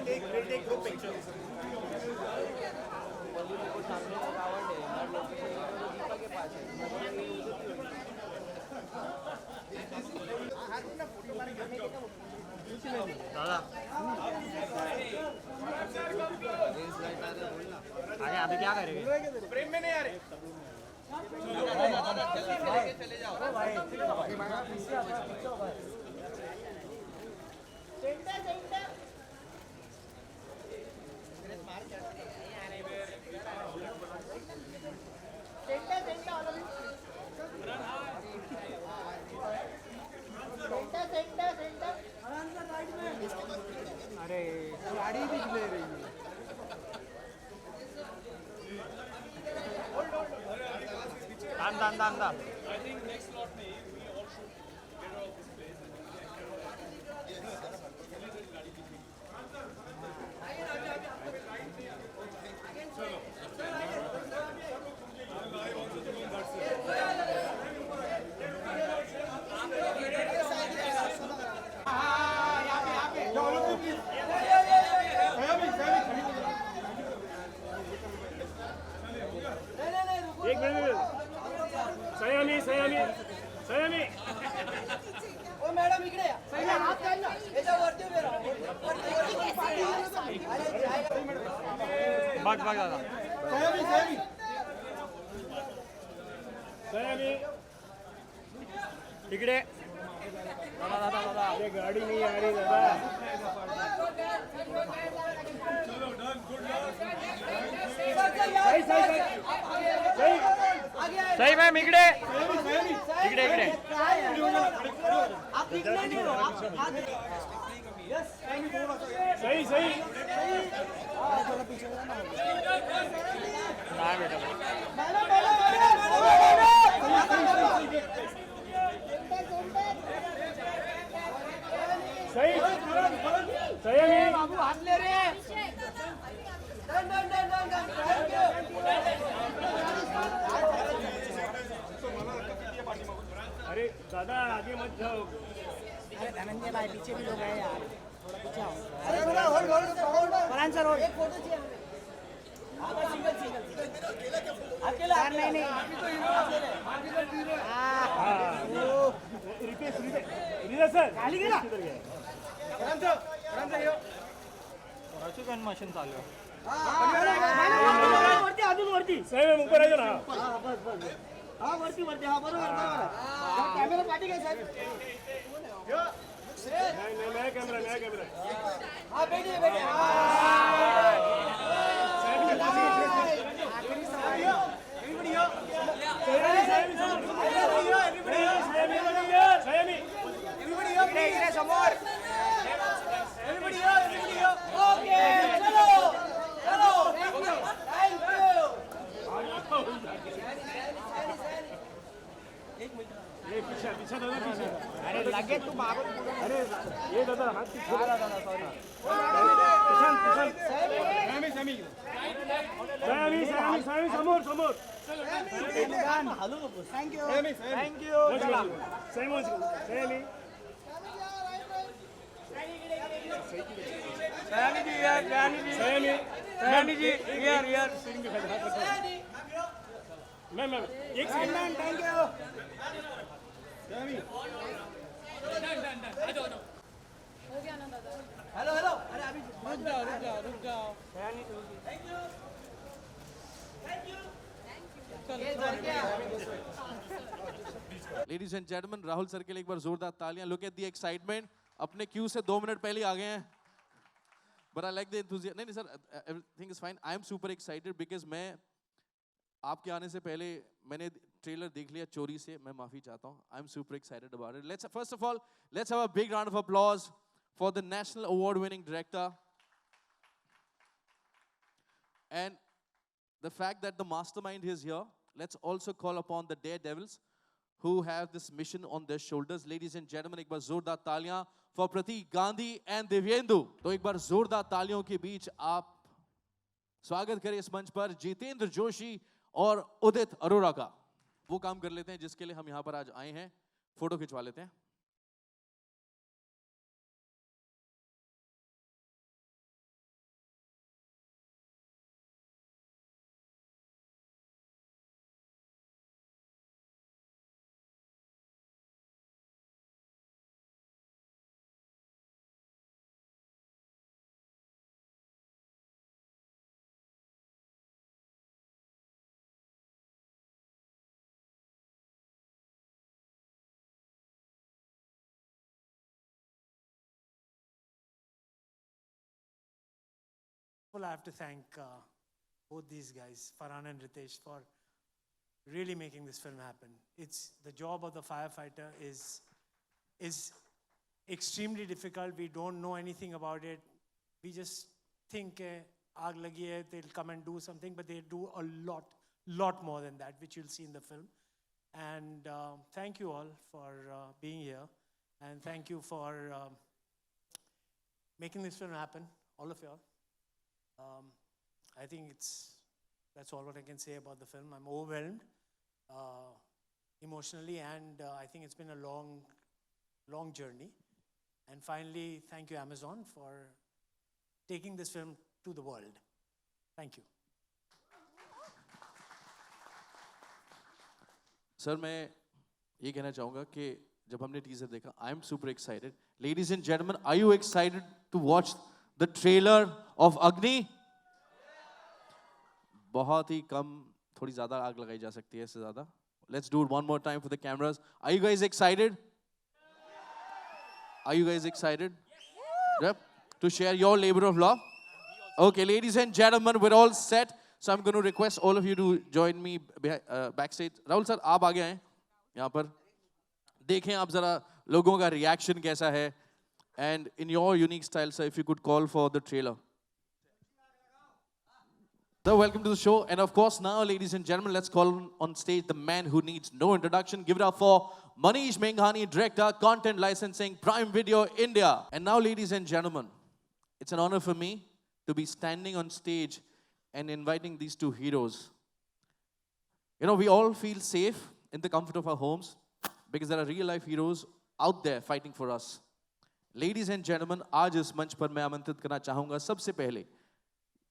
take group pictures. दादा आगे अभी क्या करेंगे? प्रेम में नहीं आ रहे। चले जाओ। अरे गाड़ी भी ले रही है। अंदा एक मिनट सयामी ओ मॅडम इकडे या. हात काढ ना. याच्यावरती उभे राहा. बघ दादा सयामी इकडे दादा अरे गाड़ी नहीं आ रही दादा। सही मैम इकडे इकडे आप इकडे नाही हो. सही सही नाही बेटा सही सयामी बाबू हात ले रे. अरे दादा आगे मत जाओ। अरे धनंजय भाई पीछे भी लोग हैं यार. थोड़ा पीछे आओ. अरे थोड़ा होल्ड फरहान सर होल्ड. एक फोटो चाहिए हमें. हाँ सिंगल अकेला नहीं रितेश सर खाली गेला. चिकन मशीन चालू आहे. वरती अजून वरती. सही ऊपर आ ना। हा वरती हा बरोबर. कॅमेरा पाठी काय साहेब. नया कैमरा हा बेटे समोर. ओके चलो ये पीछे दादा पीछे। अरे लगे तू बाबू अरे ये दादा हाथ पीछे। दादा सॉरी सयामी समोर थँक्यू. सयामी सयामी जी यार मैम एक सेकंड थँक्यू. हेलो अरे अभी रुक जाओ. Ladies and gentleman, Rahul sir के लिए एक बार जोरदार तालियां. Look at the excitement. अपने क्यू से 2 मिनट पहले आ गए हैं. But I like the enthusiasm. नहीं sir, everything is fine. I am super excited because मैं आपके आने से पहले मैंने ट्रेलर देख लिया चोरी से. मैं माफी चाहता हूं. आई am super excited about it. Let's first of all let's have a big round of applause for the national award winning director and the fact that the mastermind is here. Let's also call upon the daredevils who have this mission on their shoulders. Ladies and gentlemen, एक बार जोरदार तालियां for Pratik Gandhi and Divyendu. तो एक बार जोरदार तालियों के बीच आप स्वागत करें इस मंच पर जितेंद्र जोशी और उदित अरोड़ा का. वो काम कर लेते हैं जिसके लिए हम यहां पर आज आए हैं. फोटो खिंचवा लेते हैं. all, I have to thank both these guys, Farhan and Ritesh, for really making this film happen. It's the job of the firefighter is extremely difficult. We don't know anything about it. We just think aag lagi hai, they'll come and do something, but they do a lot more than that, which you'll see in the film. And thank you all for being here, and thank you for making this film happen, all of y'all. I think that's all what I can say about the film. I'm overwhelmed emotionally, and I think it's been a long journey. And finally, thank you, Amazon, for taking this film to the world. Thank you. Sir मैं ये कहना चाहूँगा कि जब हमने teaser देखा, I am super excited. Ladies and gentleman, are you excited to watch the trailer of Agni? बहुत ही कम, थोड़ी ज़्यादा आग लगाई जा सकती है इससे ज़्यादा. Let's do it one more time for the cameras. Are you guys excited? Are you guys excited? Yep. To share your labor of love? Okay, ladies and gentlemen, we're all set. So I'm going to request all of you to join me backstage. Rahul sir, आप आगे आएं यहाँ पर. देखें आप ज़रा लोगों का reaction कैसा है. And in your unique style, sir, if you could call for the trailer. So welcome to the show. And of course, now, ladies and gentlemen, let's call on stage the man who needs no introduction. Give it up for Manish Menghani, Director, Content Licensing, Prime Video, India. And now, ladies and gentlemen, it's an honor for me to be standing on stage and inviting these two heroes. You know, we all feel safe in the comfort of our homes because there are real-life heroes out there fighting for us. Ladies and gentlemen, आज इस मंच पर मैं आमंत्रित करना चाहूँगा सबसे पहले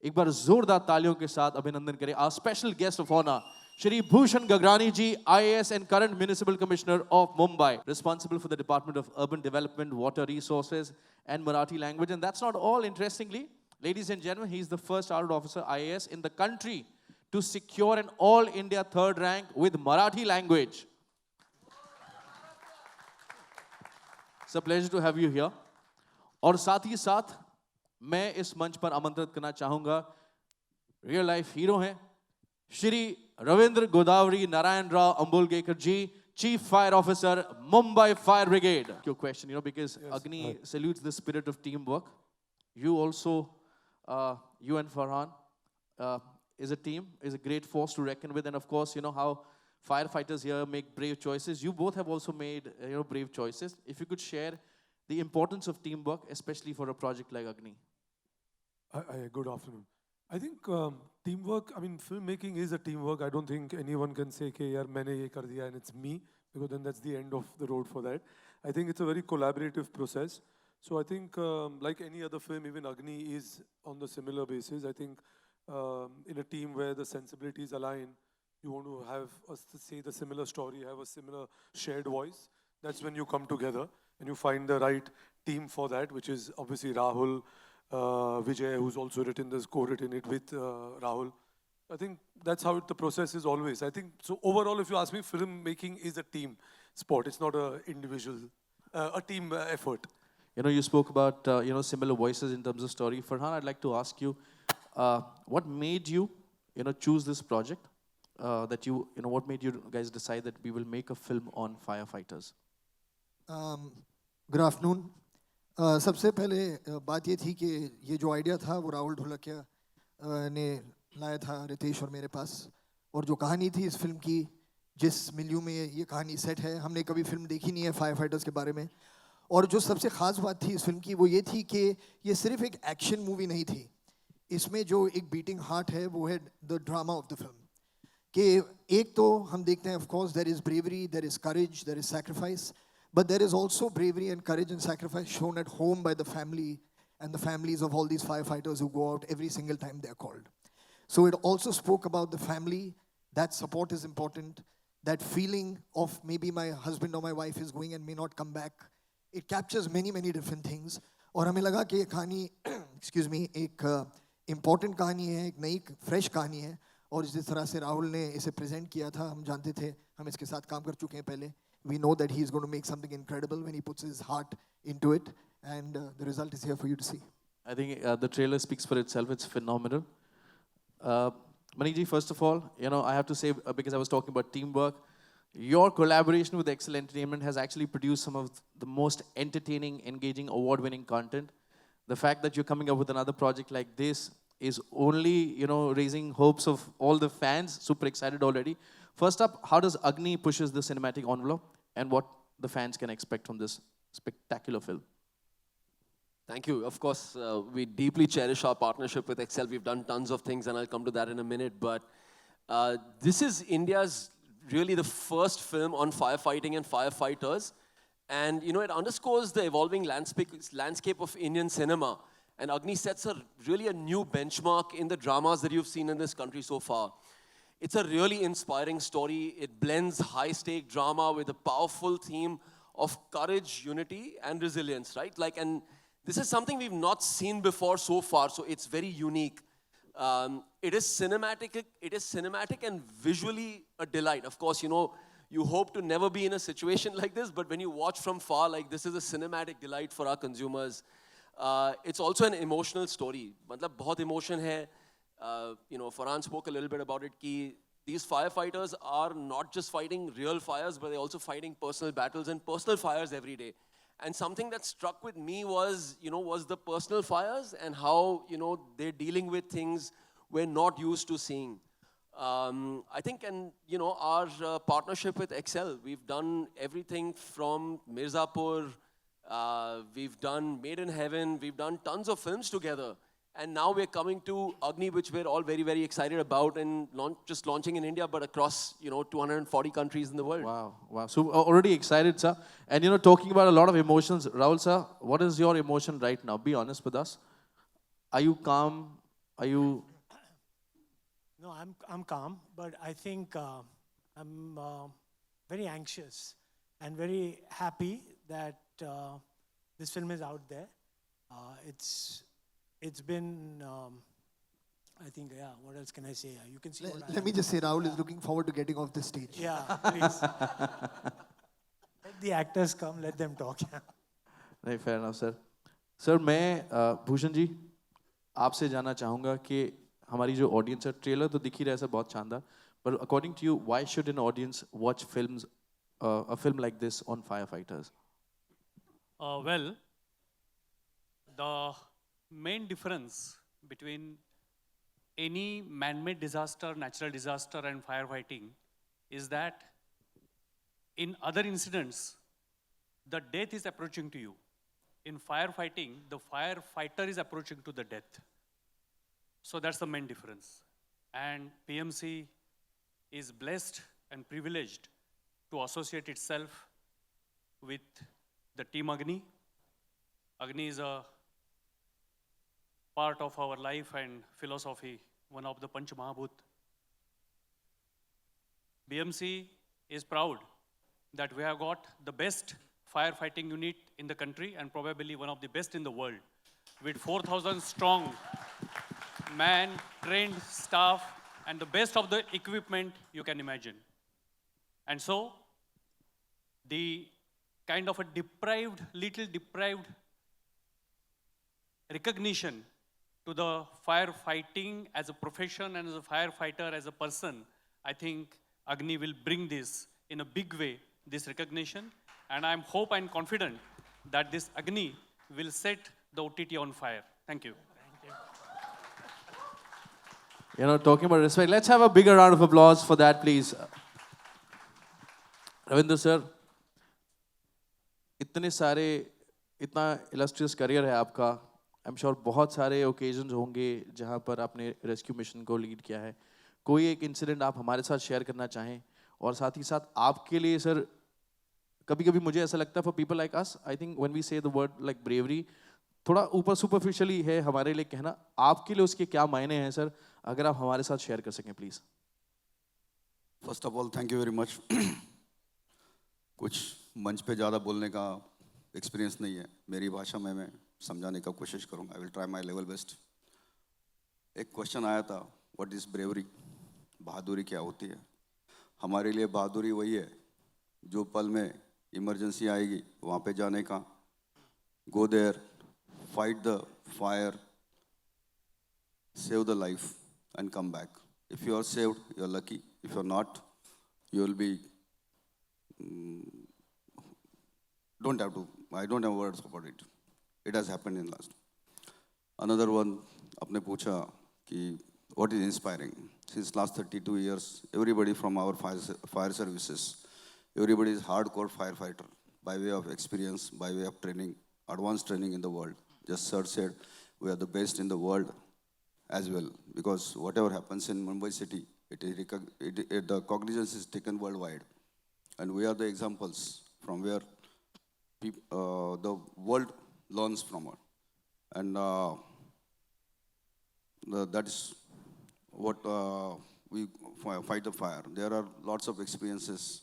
एक बार जोरदार तालियों के साथ अभिनंदन करें our special guest of honor, Shri Bhushan Gagrani ji, IAS and current Municipal Commissioner of Mumbai, responsible for the Department of Urban Development, Water Resources and Marathi language. And that's not all, interestingly. Ladies and gentlemen, he's the first armed officer IAS in the country to secure an all India third rank with Marathi language. It's a pleasure to have you here. और साथ ही साथ मैं इस मंच पर आमंत्रित करना चाहूंगा रियल लाइफ हीरो हैं श्री रविंद्र गोदावरी नारायण राव अंबुलगेकर जी, Chief Fire Officer, Mumbai Fire Brigade. Your question, because yes, Agni salutes the spirit of teamwork. You also, you and Farhan is a team, is a great force to reckon with. And of course, you know how firefighters here make brave choices. You both have also made brave choices. If you could share the importance of teamwork, especially for a project like Agni. Good afternoon. I think teamwork, filmmaking is a teamwork. I don't think anyone can say, "Ke yaar, maine ye kar diya," and it's me, because then that's the end of the road for that. I think it's a very collaborative process. So I think, like any other film, even Agni is on the similar basis. I think in a team where the sensibilities align, you want to have us to say the similar story, have a similar shared voice. That's when you come together and you find the right team for that, which is obviously Rahul, Vijay, who's also written this, co-written it with Rahul. I think that's how the process is always. I think, so overall, if you ask me, filmmaking is a team sport. It's not a individual, a team effort. You spoke about, similar voices in terms of story. Farhan, I'd like to ask you, what made you, choose this project? What made you guys decide that we will make a film on firefighters? Good afternoon. सबसे पहले बात ये थी कि ये जो idea था वो राहुल ढोलकिया ने लाया था रितेश और मेरे पास, और जो कहानी थी इस फिल्म की, जिस मिलियू में ये कहानी सेट है, हमने कभी फिल्म देखी नहीं है फायर फाइटर्स के बारे में. और जो सबसे ख़ास बात थी इस फिल्म की वो ये थी कि ये सिर्फ एक एक्शन मूवी नहीं थी. इसमें जो एक बीटिंग हार्ट है वो है the drama of the film. कि एक तो हम देखते हैं, of course there is bravery, there is courage, there is sacrifice, but there is also bravery and courage and sacrifice shown at home by the family and the families of all these firefighters who go out every single time they are called. So it also spoke about the family, that support is important, that feeling of maybe my husband or my wife is going and may not come back. It captures many, many different things. और हमें लगा कि ये कहानी, excuse me, एक important कहानी है, एक नई fresh कहानी है, और जिस तरह से राहुल ने इसे present किया था, हम जानते थे, हम इसके साथ काम कर चुके हैं पहले. We know that he's going to make something incredible when he puts his heart into it, and the result is here for you to see. I think the trailer speaks for itself. It's phenomenal. Manik ji, first of all, I have to say, because I was talking about teamwork, your collaboration with Excel Entertainment has actually produced some of the most entertaining, engaging, award-winning content. The fact that you're coming up with another project like this is only, raising hopes of all the fans. Super excited already. First up, how does Agni pushes the cinematic envelope, and what the fans can expect from this spectacular film? Thank you. Of course, we deeply cherish our partnership with Excel. We've done tons of things, and I'll come to that in a minute. But this is India's really the first film on firefighting and firefighters. And, it underscores the evolving landscape of Indian cinema. And Agni sets really a new benchmark in the dramas that you've seen in this country so far. It's a really inspiring story. It blends high-stake drama with a powerful theme of courage, unity, and resilience, right? And this is something we've not seen before so far, so it's very unique. It is cinematic and visually a delight. Of course, you hope to never be in a situation like this, but when you watch from far, this is a cinematic delight for our consumers. It's also an emotional story. मतलब बहुत emotion है. Farhan spoke a little bit about it. Ki these firefighters are not just fighting real fires, but they're also fighting personal battles and personal fires every day. And something that struck with me was, was the personal fires and how, they're dealing with things we're not used to seeing. I think, and our partnership with Excel, we've done everything from Mirzapur, we've done Made in Heaven, we've done tons of films together. And now we're coming to Agni, which we're all very, very excited about, and just launching in India, but across, 240 countries in the world. Wow. So already excited, sir. And, talking about a lot of emotions, Rahul, sir, what is your emotion right now? Be honest with us. Are you calm? Are you... No, I'm calm, but I think I'm very anxious and very happy that this film is out there. It's been, I think, what else can I say? You can see Let me just say, Rahul is looking forward to getting off this stage. Yeah, please. Let the actors come, let them talk. नहीं, fair enough, sir. Sir, मैं भूषण जी आपसे जानना चाहूँगा कि हमारी जो audience है, trailer तो दिख ही रहा है सर बहुत शानदार, but according to you, why should an audience watch a film like this on firefighters? Well, the main difference between any man-made disaster, natural disaster, and firefighting is that in other incidents, the death is approaching to you. In firefighting, the firefighter is approaching to the death. So that's the main difference. And PMC is blessed and privileged to associate itself with the Team Agni. Agni is a part of our life and philosophy, one of the Panch Mahabhut. BMC is proud that we have got the best firefighting unit in the country and probably one of the best in the world, with 4,000 strong man, trained staff, and the best of the equipment you can imagine. And so, the kind of a little deprived recognition to the firefighting as a profession and as a firefighter as a person, I think Agni will bring this in a big way, this recognition. And I'm hope and confident that this Agni will set the OTT on fire. Thank you. Talking about respect, let's have a bigger round of applause for that, please. Ravinder sir, इतना illustrious career है आपका. I'm sure बहुत सारे occasions होंगे जहाँ पर आपने rescue mission को lead किया है. कोई एक incident आप हमारे साथ share करना चाहें, और साथ ही साथ आपके लिए सर कभी-कभी मुझे ऐसा लगता है for people like us, I think when we say the word like bravery, थोड़ा ऊपर superficially है हमारे लिए कहना, आपके लिए उसके क्या मायने हैं सर, अगर आप हमारे साथ share कर सकें please. First of all, thank you very much. कुछ मंच पे ज़्यादा बोलने का एक्सपीरियंस नहीं है, मेरी भाषा में मैं समझाने का कोशिश करूँगा. I will try my level best. एक क्वेश्चन आया था, what is bravery? बहादुरी क्या होती है? हमारे लिए बहादुरी वही है जो पल में इमरजेंसी आएगी वहाँ पे जाने का, go there, fight the fire, save the life, and come back. If you are saved, you are lucky. If you are not, you will be. Don't have to. I don't have words about it. It has happened in last. Another one, आपने पूछा कि what is inspiring? Since last 32 years, everybody from our fire services, everybody is hardcore firefighter by way of experience, by way of training, advanced training in the world. Just sir said, we are the best in the world as well, because whatever happens in Mumbai city, the cognizance is taken worldwide. And we are the examples from where the world learns from us. And that is what we fight the fire. There are lots of experiences.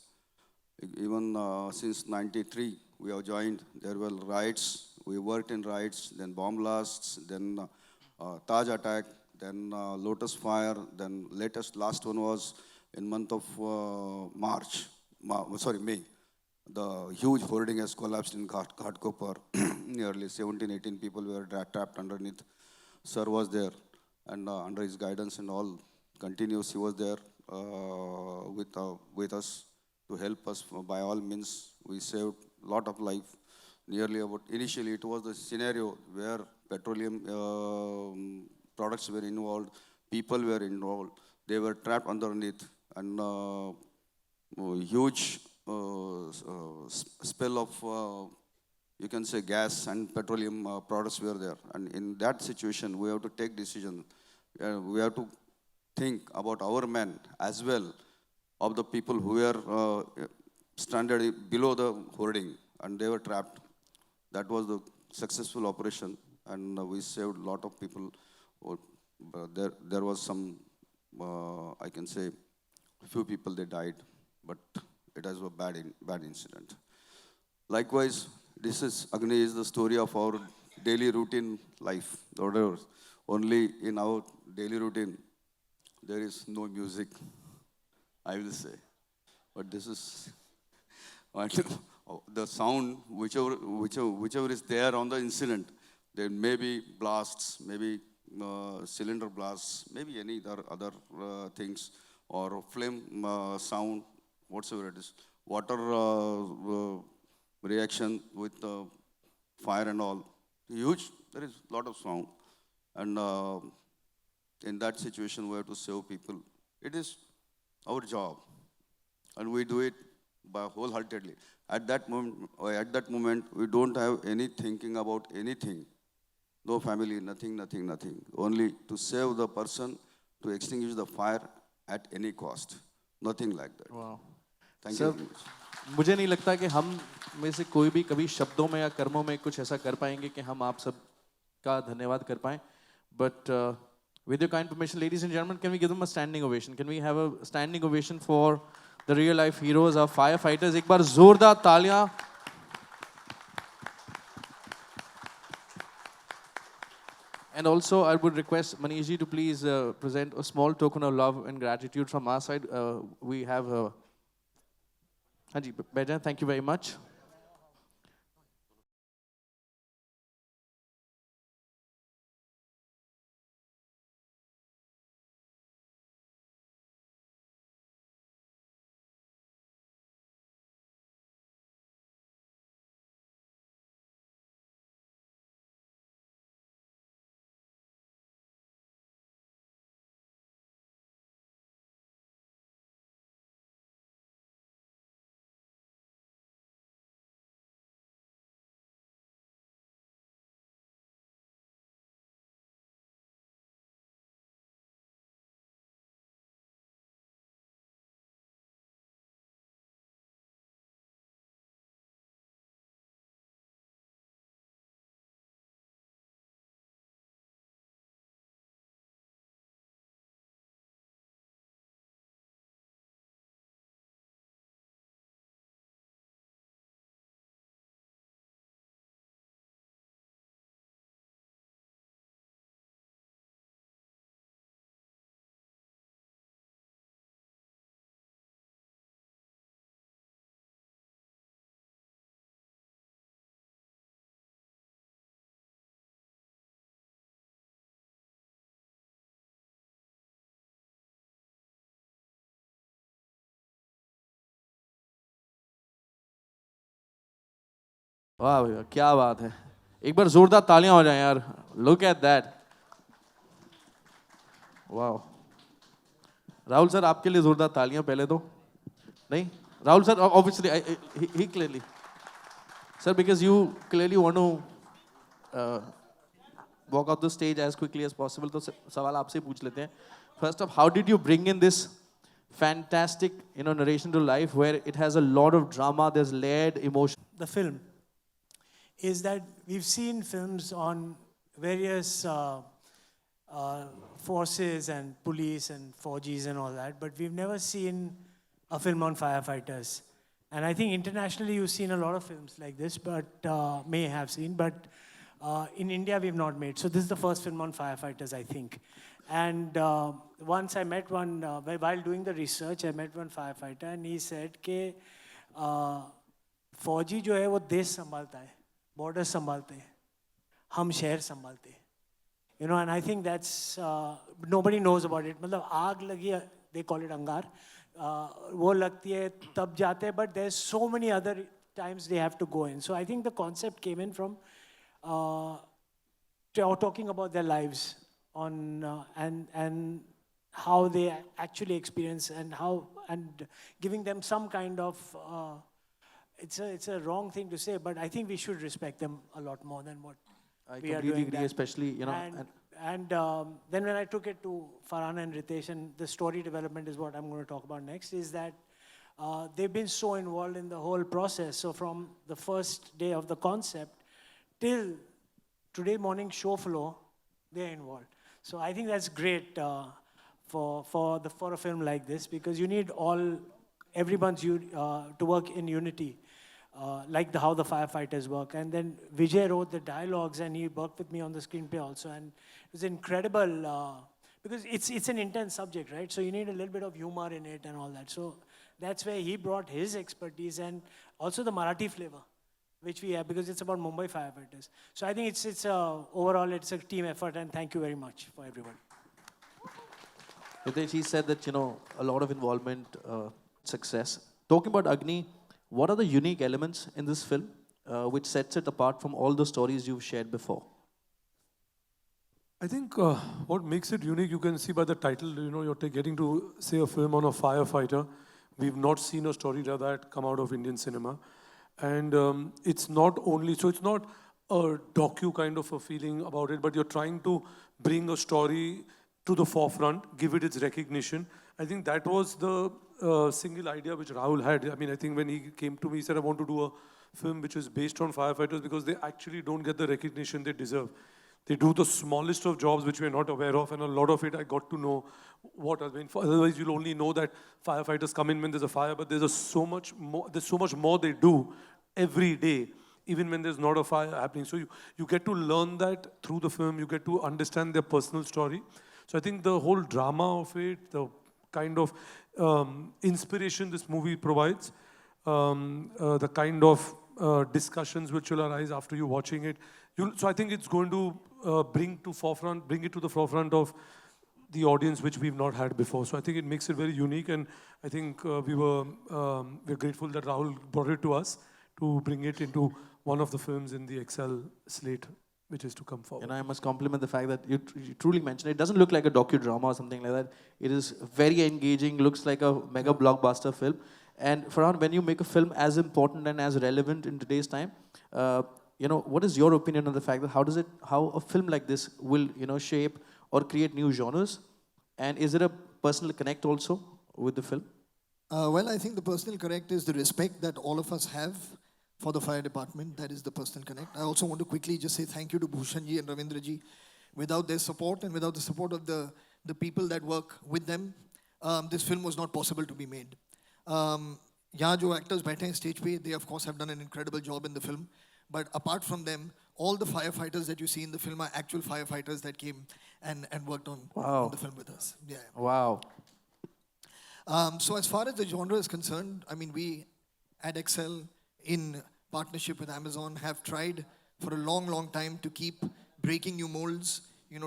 Even since 93, we have joined. There were riots. We worked in riots, then bomb blasts, then Taj attack, then Lotus fire, then last one was in month of May. The huge hoarding has collapsed in Ghatkopar. Nearly 17, 18 people were trapped underneath. Sir was there, and under his guidance and all, continuous, he was there with us to help us. By all means, we saved a lot of life. Nearly about, initially it was the scenario where petroleum products were involved, people were involved, they were trapped underneath, and huge spill of, you can say, gas and petroleum products were there. And in that situation, we have to take decision. We have to think about our men as well, of the people who were stranded below the hoarding, and they were trapped. That was the successful operation, and we saved a lot of people. There was some, I can say, few people, they died, but it was a bad incident. Likewise, this is, Agni is the story of our daily routine life. Only in our daily routine, there is no music, I will say. But this is, the sound, whichever is there on the incident, there may be blasts, maybe cylinder blasts, maybe any other things, or flame sound, whatsoever it is. Water reaction with fire and all. Huge, there is a lot of sound. And in that situation, we have to save people. It is our job. And we do it wholeheartedly. At that moment, we don't have any thinking about anything. No family, nothing. Only to save the person, to extinguish the fire at any cost. Nothing like that. Wow. Thank Sir, you very much. मुझे नहीं लगता कि हम में से कोई भी कभी शब्दों में या कर्मों में कुछ ऐसा कर पाएंगे कि हम आप सब का धन्यवाद कर पाएं. But with your kind permission, ladies and gentlemen, can we give them a standing ovation? Can we have a standing ovation for the real life heroes, our firefighters? एक बार जोरदार तालियां. And also, I would request Manish ji to please present a small token of love and gratitude from our side. We have Hanji, Bejan, thank you very much. वाह भैया क्या बात है, एक बार जोरदार तालियां हो जाएं यार. Look at that. वाह. राहुल सर आपके लिए जोरदार तालियां पहले तो. नहीं Rahul sir obviously he clearly sir because you clearly want to walk off the stage as quickly as possible, तो सवाल आपसे पूछ लेते हैं. First up, how did you bring in this fantastic narration to life where it has a lot of drama, there's layered emotion? The film is that we've seen films on various forces and police and Fauji's and all that, but we've never seen a film on firefighters. And I think internationally you've seen a lot of films like this, but may have seen, but in India we've not made. So this is the first film on firefighters, I think. And once I met one, while doing the research, I met one firefighter and he said कि फौजी जो है वो देश संभालता है, border संभालते हैं, हम शहर संभालते हैं. You know, and I think that's, nobody knows about it. मतलब आग लगी, they call it अंगार, वो लगती है तब जाते हैं, but there's so many other times they have to go in. So I think the concept came in from talking about their lives on and how they actually experience and giving them some kind of it's a wrong thing to say, but I think we should respect them a lot more than what I we are completely doing. agree, especially And then when I took it to Farhana and Ritesh, and the story development is what I'm going to talk about next, is that they've been so involved in the whole process. So from the first day of the concept till today morning show floor, they're involved. So I think that's great for a film like this, because you need everyone's to work in unity. Like how the firefighters work. And then Vijay wrote the dialogues and he worked with me on the screenplay also. And it was incredible because it's an intense subject, right? So you need a little bit of humor in it and all that. So that's where he brought his expertise and also the Marathi flavor, which we have because it's about Mumbai firefighters. So I think overall it's a team effort, and thank you very much for everyone. Ritesh, he said that, a lot of involvement, success. Talking about Agni, what are the unique elements in this film which sets it apart from all the stories you've shared before? I think what makes it unique, you can see by the title, you're getting to say a film on a firefighter. We've not seen a story like that come out of Indian cinema. And it's not only, so it's not a docu kind of a feeling about it, but you're trying to bring a story to the forefront, give it its recognition. I think that was the single idea which Rahul had. I mean, I think when he came to me, he said, I want to do a film which is based on firefighters because they actually don't get the recognition they deserve. They do the smallest of jobs which we're not aware of, and a lot of it I got to know what has been. Otherwise, you'll only know that firefighters come in when there's a fire, but there's so much more they do every day, even when there's not a fire happening. So you get to learn that through the film. You get to understand their personal story. So I think the whole drama of it, the kind of inspiration this movie provides, the kind of discussions which will arise after you watching it. So I think it's going to bring it to the forefront of the audience which we've not had before. So I think it makes it very unique, and I think we're grateful that Rahul brought it to us to bring it into one of the films in the Excel slate which is to come forward. And I must compliment the fact that you truly mentioned it. It doesn't look like a docudrama or something like that. It is very engaging, looks like a mega blockbuster film. And Farhan, when you make a film as important and as relevant in today's time, what is your opinion on the fact that how a film like this will, shape or create new genres? And is there a personal connect also with the film? Well, I think the personal connect is the respect that all of us have for the fire department. That is the personal connect. I also want to quickly just say thank you to Bhushanji and Ravindraji. Without their support and without the support of the people that work with them, this film was not possible to be made. यहाँ जो actors बैठे हैं stage पे, they of course have done an incredible job in the film. But apart from them, all the firefighters that you see in the film are actual firefighters that came and worked on the film with us. Yeah. Wow. So as far as the genre is concerned, I mean, we at Excel, in partnership with Amazon, have tried for a long, long time to keep breaking new molds,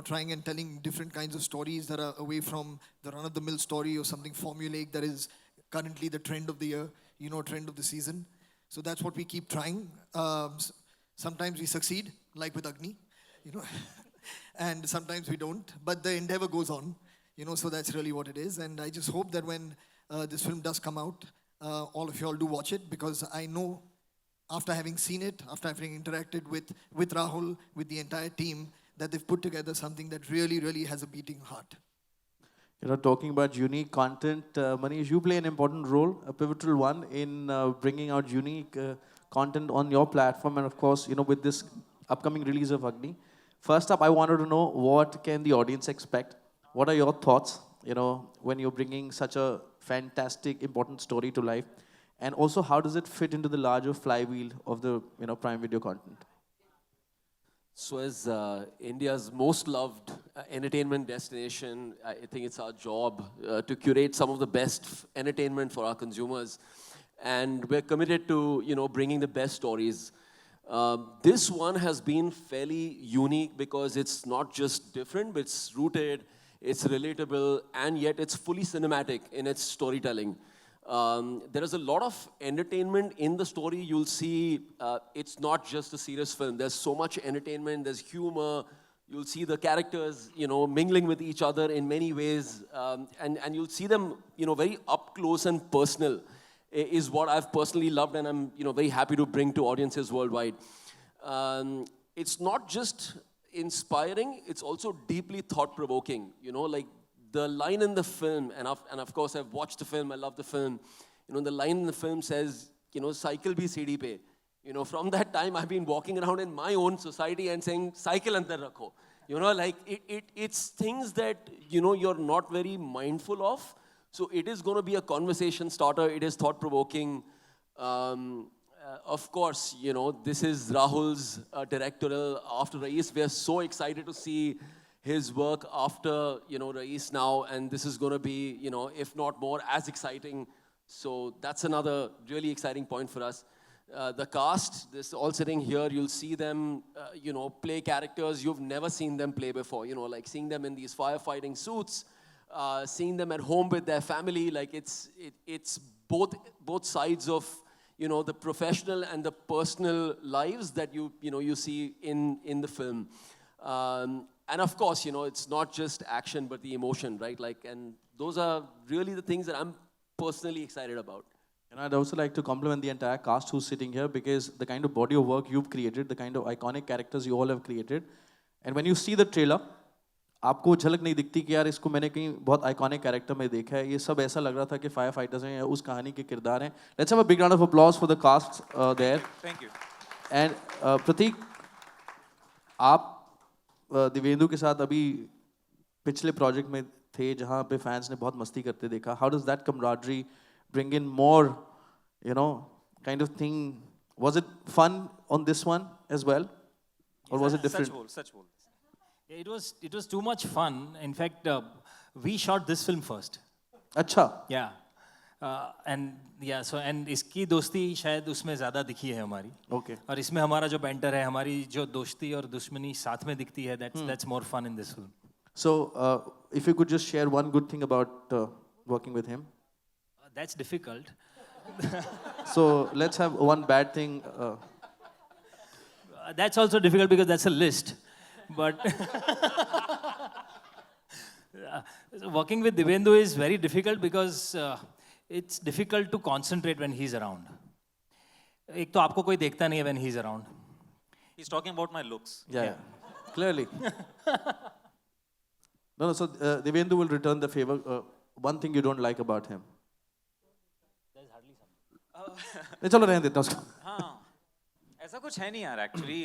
trying and telling different kinds of stories that are away from the run-of-the-mill story or something formulaic that is currently the trend of the year, trend of the season. So that's what we keep trying. Sometimes we succeed, like with Agni, you know, and sometimes we don't. But the endeavor goes on, you know. So that's really what it is. And I just hope that when this film does come out, all of you all do watch it, because I know, after having seen it, after having interacted with Rahul, with the entire team, that they've put together something that really, really has a beating heart. You know, talking about unique content, Manish, you play an important role, a pivotal one in bringing out unique content on your platform, and of course, you know, with this upcoming release of Agni. First up, I wanted to know, what can the audience expect? What are your thoughts, you know, when you're bringing such a fantastic, important story to life? And also, how does it fit into the larger flywheel of the, you know, Prime Video content? So as India's most loved entertainment destination, I think it's our job to curate some of the best entertainment for our consumers. And we're committed to, you know, bringing the best stories. This one has been fairly unique because it's not just different, but it's rooted, it's relatable, and yet it's fully cinematic in its storytelling. There is a lot of entertainment in the story. You'll see it's not just a serious film. There's so much entertainment, there's humor. You'll see the characters, you know, mingling with each other in many ways. And you'll see them, you know, very up close and personal is what I've personally loved, and I'm, you know, very happy to bring to audiences worldwide. It's not just inspiring, it's also deeply thought-provoking. You know, like, the line in the film, and of course I've watched the film, I love the film. You know, the line in the film says, you know, cycle bhi CD pe. You know, from that time I've been walking around in my own society and saying, cycle andar rakho. You know, like, it's things that, you know, you're not very mindful of. So it is going to be a conversation starter. It is thought-provoking. Of course, you know, this is Rahul's directorial after Raees. We are so excited to see his work after, you know, Raees now, and this is going to be, you know, if not more, as exciting. So that's another really exciting point for us. The cast, this all sitting here, you'll see them, you know, play characters you've never seen them play before. You know, like seeing them in these firefighting suits, seeing them at home with their family. Like, it's both sides of, you know, the professional and the personal lives that you see in the film. And of course, you know, it's not just action, but the emotion, right? Like, and those are really the things that I'm personally excited about. And I'd also like to compliment the entire cast who's sitting here, because the kind of body of work you've created, the kind of iconic characters you all have created. And when you see the trailer, आपको झलक नहीं दिखती कि यार इसको मैंने कहीं बहुत आइकॉनिक कैरेक्टर में देखा है. ये सब ऐसा लग रहा था कि फायर फाइटर्स हैं या उस कहानी के किरदार हैं. Let's have a big round of applause for the cast there. Thank you. And Prateek, आप दिवेंदु के साथ अभी पिछले प्रोजेक्ट में थे जहाँ पे फैंस ने बहुत मस्ती करते देखा. How does that camaraderie bring in more, you know, kind of thing? Was it fun on this one as well, or was it different? Such bold. It was too much fun. In fact, we shot this film first. अच्छा. Yeah. And इसकी दोस्ती शायद उसमें ज़्यादा दिखी है हमारी. Okay. और इसमें हमारा जो banter है, हमारी जो दोस्ती और दुश्मनी साथ में दिखती है, that's more fun in this film. So, if you could just share one good thing about working with him. That's difficult. So let's have one bad thing. That's also difficult because that's a list. But working with Divendu is very difficult because it's difficult to concentrate when he's around. एक तो आपको कोई देखता नहीं है when he's around. He's talking about my looks. Yeah. Clearly. No, so Divendu will return the favor. One thing you don't like about him. There's hardly something. चलो रहने देता हूँ उसको. हाँ, ऐसा कुछ है नहीं यार. Actually,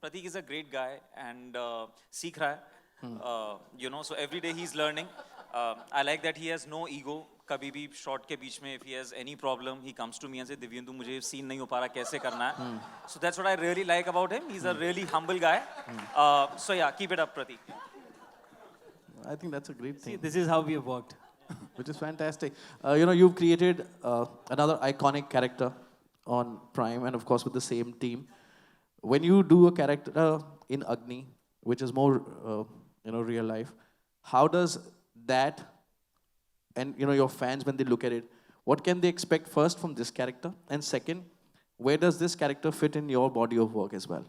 Prateek is a great guy and सीख रहा है. You know, so every day he's learning. I like that he has no ego. कभी भी shot के बीच में if he has any problem, he comes to me and says, Divendu, मुझे scene नहीं हो पा रहा, कैसे करना है? So that's what I really like about him. He's a really humble guy. So yeah, keep it up, Prateek. I think that's a great thing. See, this is how we have worked. Which is fantastic. You know, you've created another iconic character on Prime, and of course with the same team. When you do a character in Agni, which is more, you know, real life, how does that, and you know, your fans when they look at it, what can they expect first from this character? And second, where does this character fit in your body of work as well?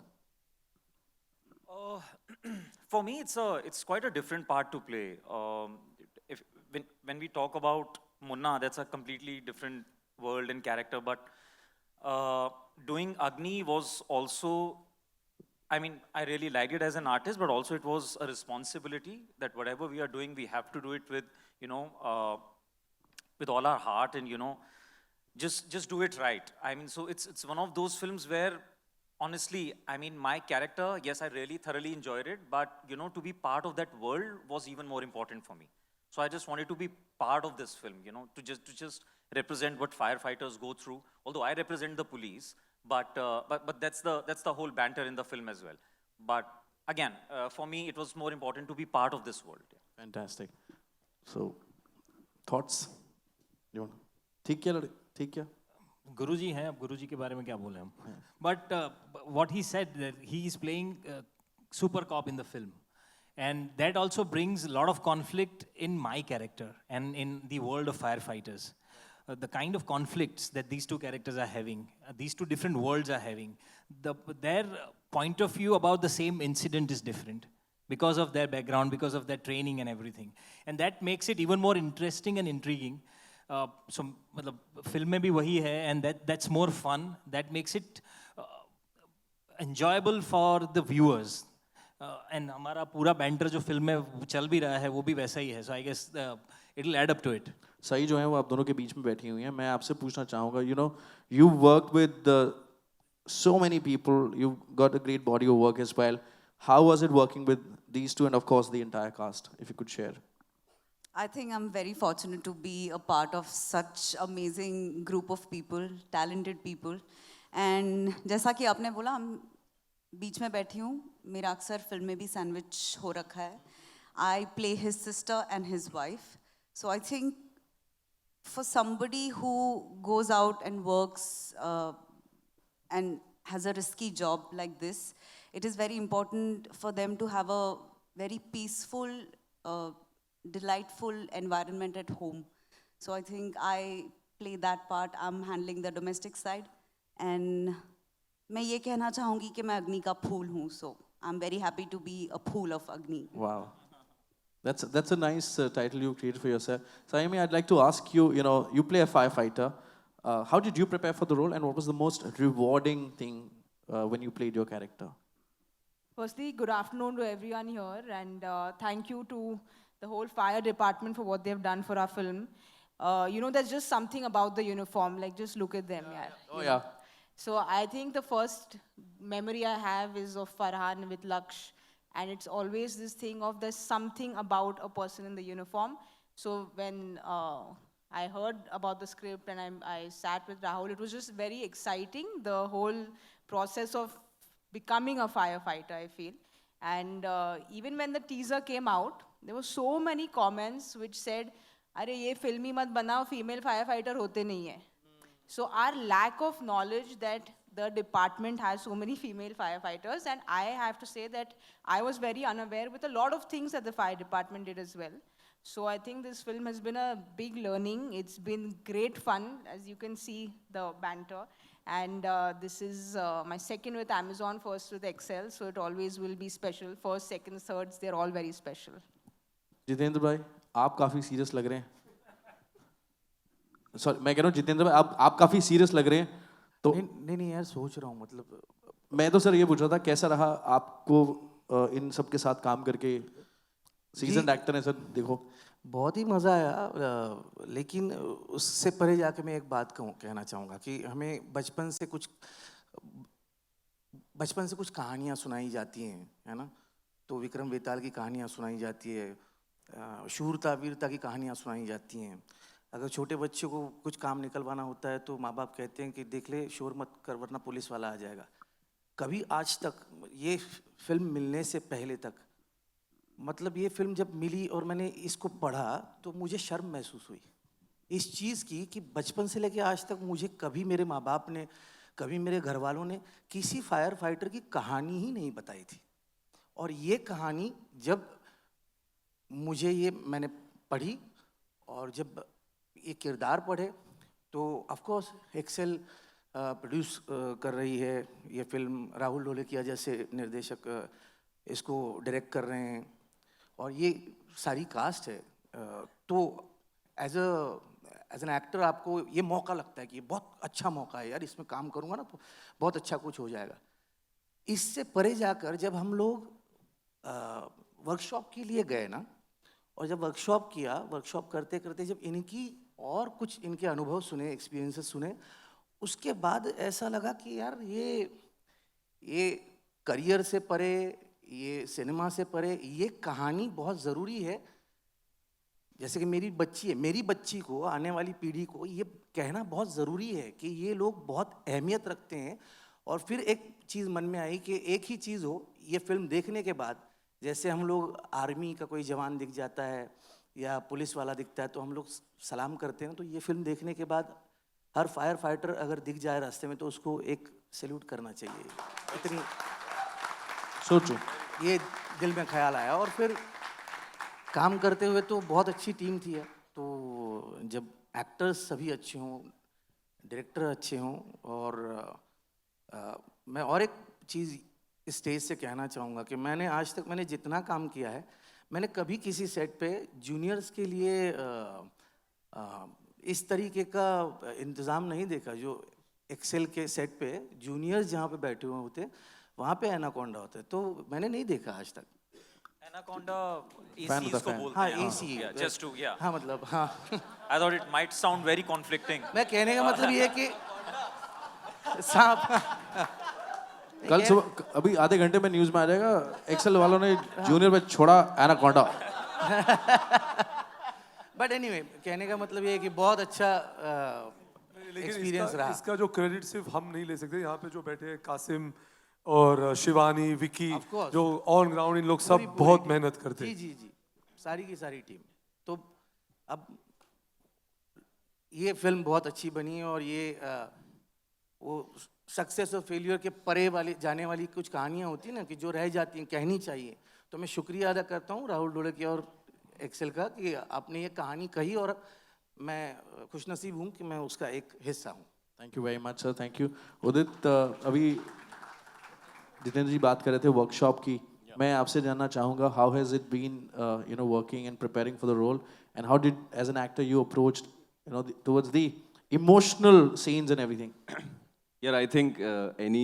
For me, it's quite a different part to play. When we talk about Munna, that's a completely different world and character. But doing Agni was also, I mean, I really liked it as an artist, but also it was a responsibility that whatever we are doing, we have to do it with, with all our heart and, just do it right. I mean, so it's one of those films where, honestly, I mean, my character, yes, I really thoroughly enjoyed it, but, to be part of that world was even more important for me. So I just wanted to be part of this film, to just represent what firefighters go through. Although I represent the police, but that's the whole banter in the film as well. But again, for me, it was more important to be part of this world. Fantastic. So, thoughts? You want? ठीक क्या? गुरुजी हैं, अब गुरुजी के बारे में क्या बोले हम? But what he said, that he is playing super cop in the film. And that also brings a lot of conflict in my character and in the world of firefighters. The kind of conflicts that these two characters are having, these two different worlds are having, their point of view about the same incident is different because of their background, because of their training and everything. And that makes it even more interesting and intriguing. So, film में भी वही है, and that's more fun. That makes it enjoyable for the viewers. And हमारा पूरा banter जो film में चल भी रहा है, वो भी वैसा ही है. So I guess it'll add up to it. सही जो है वो आप दोनों के बीच में बैठी हुई हैं. मैं आपसे पूछना चाहूँगा, you worked with so many people. You got a great body of work as well. How was it working with these two and of course the entire cast? If you could share. I think I'm very fortunate to be a part of such amazing group of people, talented people. And जैसा कि आपने बोला, हम बीच में बैठी हूँ. मेरा अक्सर फिल्म में भी सैंडविच हो रखा है. I play his sister and his wife. So I think for somebody who goes out and works and has a risky job like this, it is very important for them to have a very peaceful, delightful environment at home. So I think I play that part. I'm handling the domestic side. And मैं ये कहना चाहूँगी कि मैं अग्नि का फूल हूँ. So I'm very happy to be a pool of Agni. Wow. That's a nice title you created for yourself. Sayami, I'd like to ask you, you play a firefighter. How did you prepare for the role and what was the most rewarding thing when you played your character? Firstly, good afternoon to everyone here and thank you to the whole fire department for what they've done for our film. There's just something about the uniform, like just look at them. Yeah. Oh yeah. So I think the first memory I have is of Farhan with Laksh. And it's always this thing of there's something about a person in the uniform. So when I heard about the script and I sat with Rahul, it was just very exciting, the whole process of becoming a firefighter, I feel. And even when the teaser came out, there were so many comments which said, "Arey ye filmi mat banao, female firefighter hote nahi hai." So our lack of knowledge that the department has so many female firefighters, and I have to say that I was very unaware with a lot of things that the fire department did as well. So I think this film has been a big learning. It's been great fun, as you can see the banter. And this is my second with Amazon, first with Excel, so it always will be special. First, second, thirds, they're all very special. Jitendra भाई, आप काफी serious लग रहे हैं. Sorry, मैं कह रहा हूँ जितेंद्र भाई, आप काफी सीरियस लग रहे हैं. तो नहीं यार, सोच रहा हूँ, मतलब मैं तो सर ये पूछ रहा था, कैसा रहा आपको इन सब के साथ काम करके? सीजन एक्टर है सर, देखो. बहुत ही मज़ा आया, लेकिन उससे परे जाके मैं एक बात कहना चाहूँगा कि हमें बचपन से कुछ कहानियाँ सुनाई जाती हैं, है ना? तो विक्रम बेताल की कहानियाँ सुनाई जाती है, शूरता वीरता की कहानियाँ सुनाई जाती हैं. अगर छोटे बच्चे को कुछ काम निकलवाना होता है तो माँ बाप कहते हैं कि देख ले, शोर मत कर वरना पुलिस वाला आ जाएगा. कभी आज तक ये फिल्म मिलने से पहले तक, मतलब ये फिल्म जब मिली और मैंने इसको पढ़ा तो मुझे शर्म महसूस हुई इस चीज़ की कि बचपन से लेके आज तक मुझे कभी मेरे माँ बाप ने, कभी मेरे घर वालों ने किसी फायर फाइटर की कहानी ही नहीं बताई थी. और ये कहानी जब मैंने पढ़ी और जब ये किरदार पढ़े तो ऑफ कोर्स एक्सेल प्रोड्यूस कर रही है ये फिल्म, राहुल ढोलकिया जैसे निर्देशक इसको डायरेक्ट कर रहे हैं और ये सारी कास्ट है, तो एज एन एक्टर आपको ये मौका लगता है कि ये बहुत अच्छा मौका है यार, इसमें काम करूँगा ना तो बहुत अच्छा कुछ हो जाएगा। इससे परे जाकर जब हम लोग वर्कशॉप के लिए गए ना, और जब वर्कशॉप किया, वर्कशॉप करते करते जब इनकी और कुछ इनके अनुभव सुने, एक्सपीरियंसेस सुने, उसके बाद ऐसा लगा कि यार ये करियर से परे, ये सिनेमा से परे, ये कहानी बहुत ज़रूरी है। जैसे कि मेरी बच्ची है, मेरी बच्ची को, आने वाली पीढ़ी को ये कहना बहुत ज़रूरी है कि ये लोग बहुत अहमियत रखते हैं। और फिर एक चीज़ मन में आई कि एक ही चीज़ हो, ये फिल्म देखने के बाद, जैसे हम लोग आर्मी का कोई जवान दिख जाता है या पुलिस वाला दिखता है तो हम लोग सलाम करते हैं, तो ये फिल्म देखने के बाद हर फायर फाइटर अगर दिख जाए रास्ते में तो उसको एक सैल्यूट करना चाहिए। इतनी सोचो, ये दिल में ख्याल आया। और फिर काम करते हुए तो बहुत अच्छी टीम थी है, तो जब एक्टर्स सभी अच्छे हों, डायरेक्टर अच्छे हों, और मैं और एक चीज़ स्टेज से कहना चाहूँगा कि मैंने आज तक मैंने जितना काम किया है, मैंने कभी किसी सेट पे जूनियर्स के लिए इस तरीके का इंतज़ाम नहीं देखा। जो एक्सेल के सेट पे जूनियर्स जहाँ पे बैठे हुए होते, वहाँ पे एनाकोंडा होता है, तो मैंने नहीं देखा आज तक। एनाकोंडा एसी इसको बोलते हाँ, हैं। एसी, जस्ट टू या हाँ मतलब हाँ। I thought it might sound very conflicting. मैं कहने का मतलब ये है कि सांप कल सुबह अभी आधे घंटे में न्यूज़ में आ जाएगा, एक्सेल वालों ने जूनियर पे छोड़ा एनाकोंडा। बट एनीवे, कहने का मतलब ये है कि बहुत अच्छा एक्सपीरियंस रहा। इसका जो क्रेडिट सिर्फ हम नहीं ले सकते, यहाँ पे जो बैठे हैं कासिम और शिवानी, विकी, जो ऑन ग्राउंड, इन लोग सब बहुत मेहनत करते हैं। जी जी जी, सारी की सारी टीम। तो अब ये फिल्म बहुत अच्छी बनी है, और ये वो सक्सेस और फेलियर के परे वाली जाने वाली कुछ कहानियाँ होती हैं ना, कि जो रह जाती हैं, कहनी चाहिए। तो मैं शुक्रिया अदा करता हूँ राहुल ढोलकिया और एक्सेल का कि आपने ये कहानी कही, और मैं खुशनसीब हूँ कि मैं उसका एक हिस्सा हूँ। Thank you very much sir, thank you. Udit, अभी जितेंद्र जी बात कर रहे थे वर्कशॉप की, मैं आपसे जानना चाहूँगा, how has it been you know working and preparing for the role, and how did as an actor you approached you know towards the emotional scenes and everything? Yeah, I think any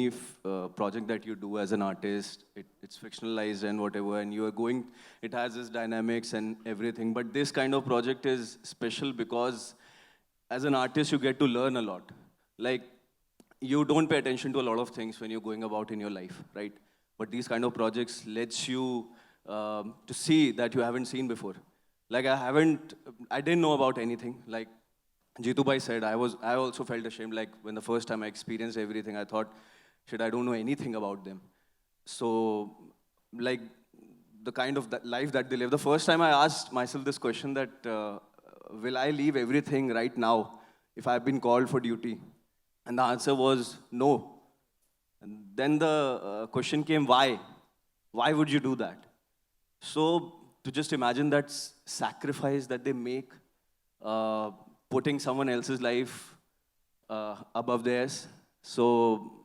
project that you do as an artist, it's fictionalized and whatever, and you are going, it has its dynamics and everything. But this kind of project is special because as an artist, you get to learn a lot. Like, you don't pay attention to a lot of things when you're going about in your life, right? But these kind of projects lets you to see that you haven't seen before. Like, I didn't know about anything. Like, Jitu Bhai said, I also felt ashamed. Like, when the first time I experienced everything, I thought, shit, I don't know anything about them. So, like, the kind of life that they live. The first time I asked myself this question that, will I leave everything right now if I've been called for duty? And the answer was no. And then the question came, why? Why would you do that? So, to just imagine that sacrifice that they make, putting someone else's life above theirs. So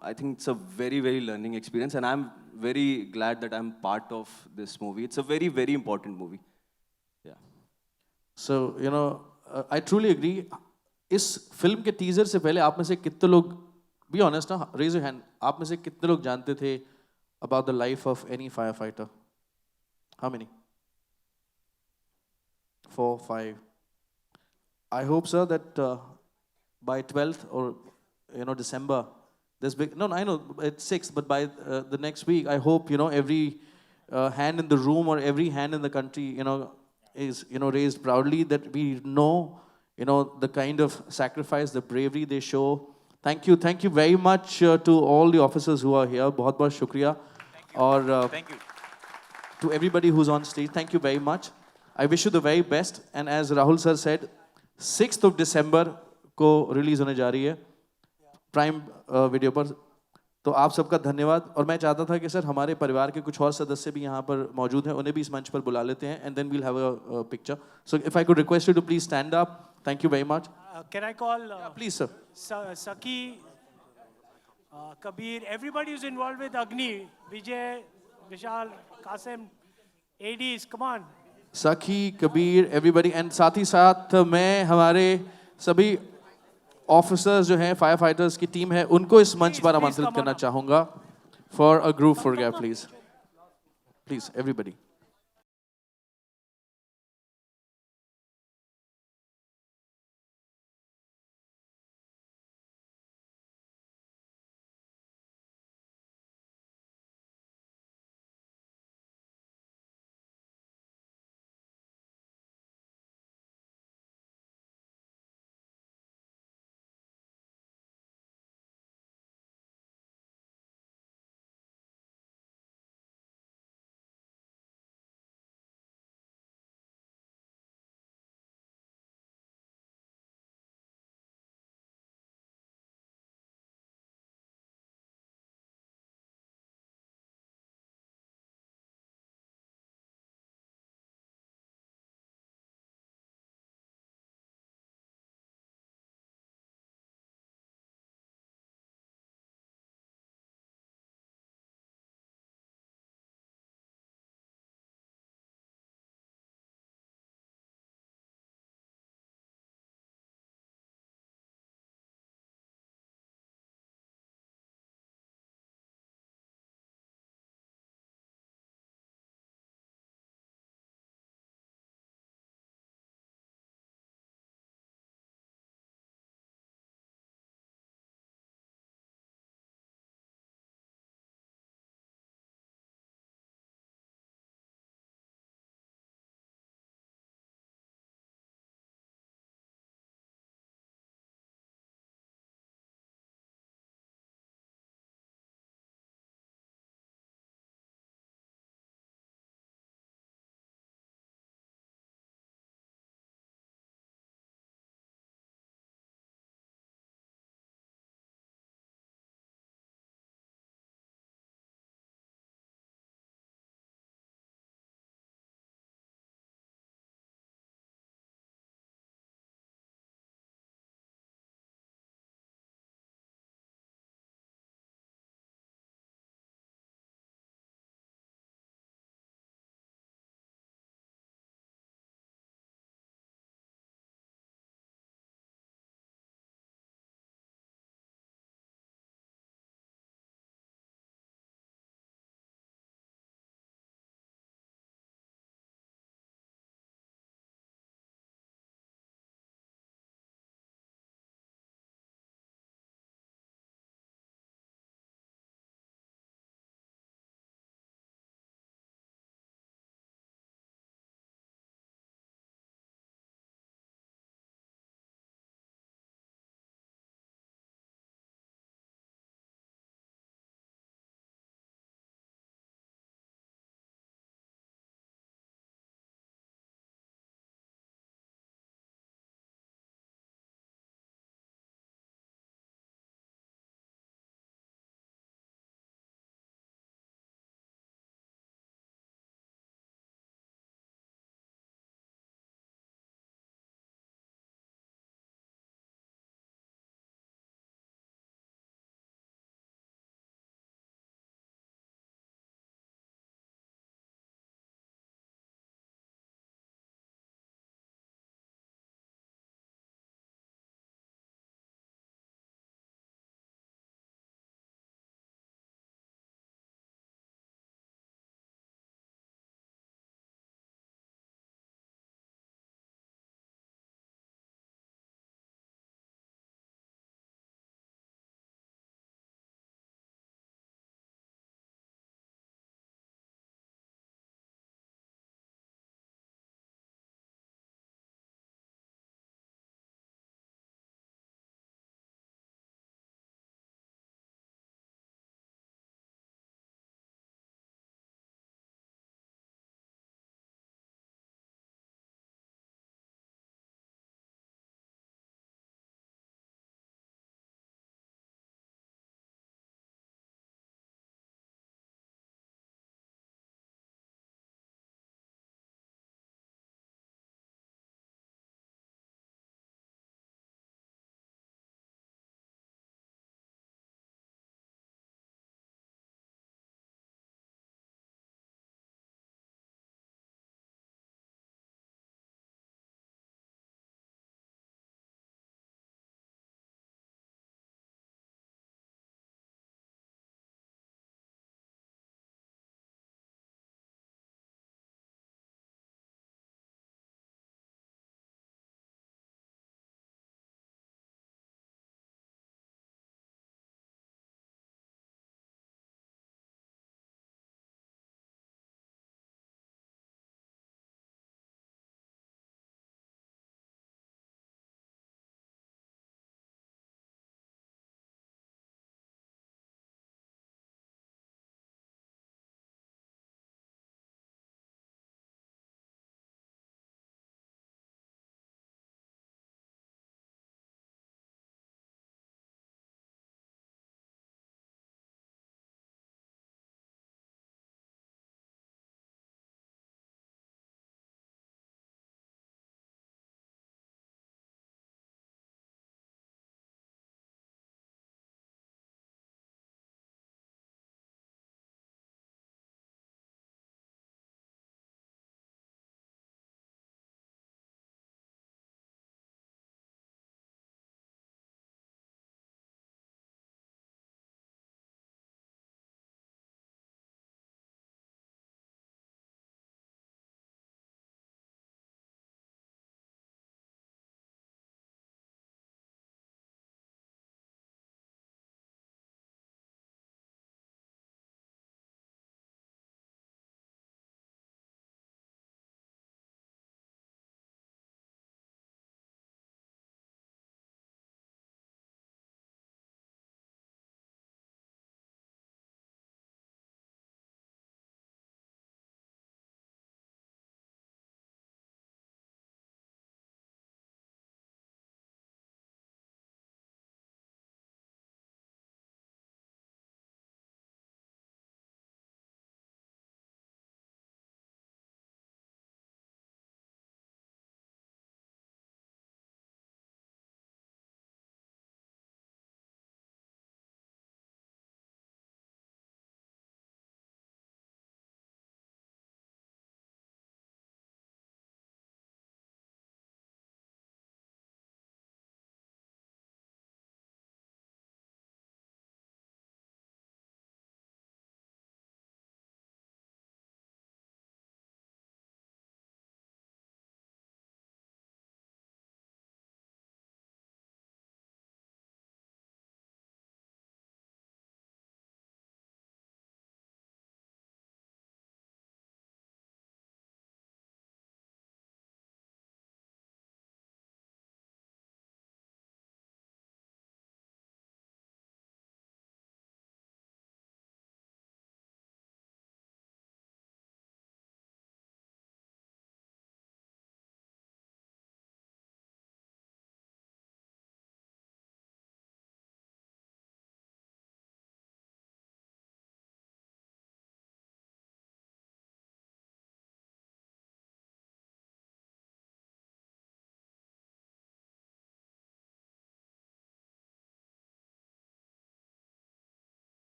I think it's a very, very learning experience, and I'm very glad that I'm part of this movie. It's a very, very important movie. Yeah. So, you know, I truly agree. इस film के teaser से पहले आप में से कितने लोग, be honest ना, रेज योर हैंड, आप में से कितने लोग जानते थे about the life of any firefighter? How many? 4, 5. I hope, sir, that by 12th or December, this big. No, I know it's 6th, but by the next week, I hope every hand in the room or every hand in the country, is raised proudly. That we know, the kind of sacrifice, the bravery they show. Thank you very much to all the officers who are here. बहुत बहुत शुक्रिया. और thank you to everybody who's on stage. Thank you very much. I wish you the very best. And as Rahul sir said, 6th of December को release होने जा रही है prime video पर। तो आप सबका धन्यवाद। और मैं चाहता था कि सर हमारे परिवार के कुछ और सदस्य भी यहाँ पर मौजूद हैं, उन्हें भी इस मंच पर बुला लेते हैं, and then we'll have a picture. So if I could request you to please stand up. Thank you very much. Can I call? Please, sir. Saki Kabir, everybody who's involved with Agni, Vijay, Vishal, Qasim, ADs, come on. Sakhi, Kabir, everybody, and साथ ही साथ मैं हमारे सभी officers जो हैं fire fighters की team है उनको इस मंच पर आमंत्रित करना चाहूँगा for a group photograph, please. Please, everybody.